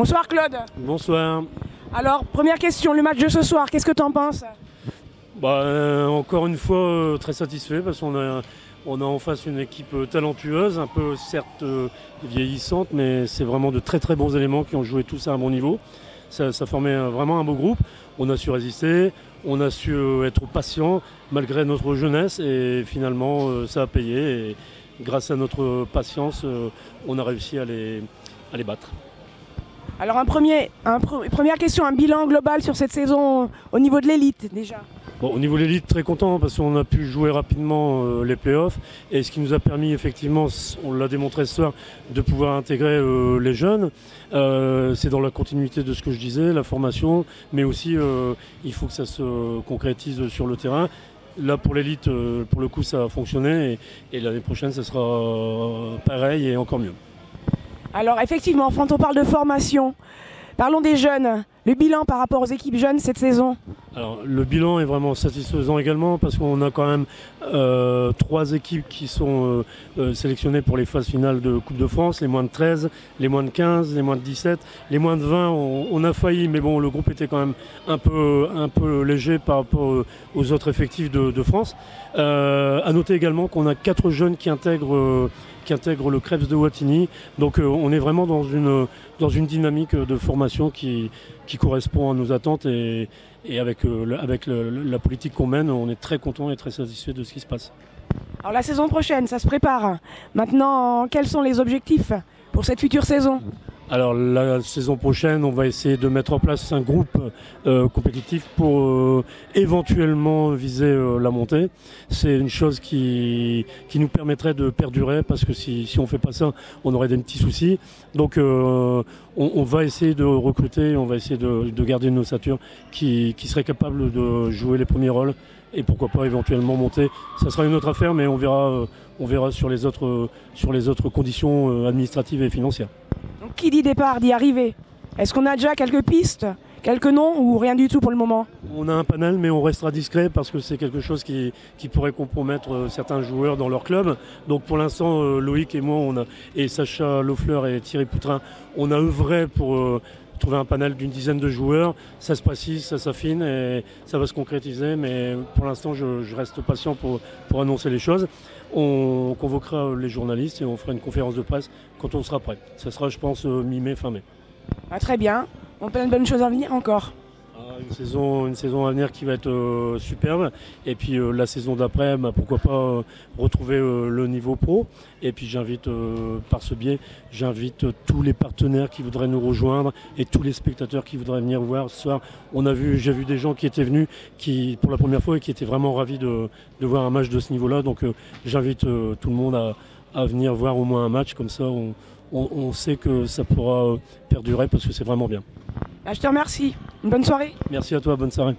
Bonsoir Claude. Bonsoir. Alors, première question, le match de ce soir, qu'est-ce que tu en penses? Encore une fois, très satisfait parce qu'on a en face une équipe talentueuse, un peu certes vieillissante, mais c'est vraiment de très très bons éléments qui ont joué tous à un bon niveau. Ça formait vraiment un beau groupe. On a su résister, on a su être patient malgré notre jeunesse et finalement ça a payé. Et grâce à notre patience, on a réussi à les battre. Alors première question, un bilan global sur cette saison au niveau de l'élite déjà. Bon, au niveau de l'élite, très content parce qu'on a pu jouer rapidement les playoffs et ce qui nous a permis effectivement, on l'a démontré ce soir, de pouvoir intégrer les jeunes. C'est dans la continuité de ce que je disais, la formation, mais aussi il faut que ça se concrétise sur le terrain. Là pour l'élite, pour le coup ça a fonctionné et l'année prochaine ça sera pareil et encore mieux. Alors effectivement, quand on parle de formation, parlons des jeunes. Le bilan par rapport aux équipes jeunes cette saison? Alors, le bilan est vraiment satisfaisant également parce qu'on a quand même 3 équipes qui sont sélectionnées pour les phases finales de Coupe de France, les moins de 13, les moins de 15, les moins de 17, les moins de 20, on a failli, mais bon, le groupe était quand même un peu léger par rapport aux autres effectifs de France. À noter également qu'on a 4 jeunes qui intègrent le Krebs de Wattignies. Donc on est vraiment dans une dynamique de formation qui correspond à nos attentes et avec la politique qu'on mène, on est très content et très satisfait de ce qui se passe. Alors la saison prochaine, ça se prépare. Maintenant, quels sont les objectifs pour cette future saison? Alors la saison prochaine, on va essayer de mettre en place un groupe compétitif pour éventuellement viser la montée. C'est une chose qui nous permettrait de perdurer parce que si on ne fait pas ça, on aurait des petits soucis. Donc on va essayer de recruter, on va essayer de garder une ossature qui serait capable de jouer les premiers rôles et pourquoi pas éventuellement monter. Ça sera une autre affaire, mais on verra sur les autres conditions administratives et financières. Donc, qui dit départ dit arriver. Est-ce qu'on a déjà quelques pistes, quelques noms ou rien du tout pour le moment? On a un panel mais on restera discret parce que c'est quelque chose qui pourrait compromettre certains joueurs dans leur club. Donc pour l'instant Loïc et moi et Sacha Lofleur et Thierry Poutrin, on a œuvré pour trouver un panel d'une dizaine de joueurs. Ça se précise, ça s'affine et ça va se concrétiser, mais pour l'instant je reste patient pour annoncer les choses. On convoquera les journalistes et on fera une conférence de presse quand on sera prêt. Ça sera, je pense, mi-mai, fin mai. Très bien. On a plein de bonnes choses à venir encore. Une saison à venir qui va être superbe. Et puis la saison d'après, pourquoi pas retrouver le niveau pro. Et puis j'invite, par ce biais, tous les partenaires qui voudraient nous rejoindre et tous les spectateurs qui voudraient venir voir ce soir. J'ai vu des gens qui étaient venus pour la première fois et qui étaient vraiment ravis de voir un match de ce niveau-là. Donc j'invite tout le monde à venir voir au moins un match. Comme ça, on sait que ça pourra perdurer parce que c'est vraiment bien. Je te remercie. Une bonne soirée. Merci à toi, bonne soirée.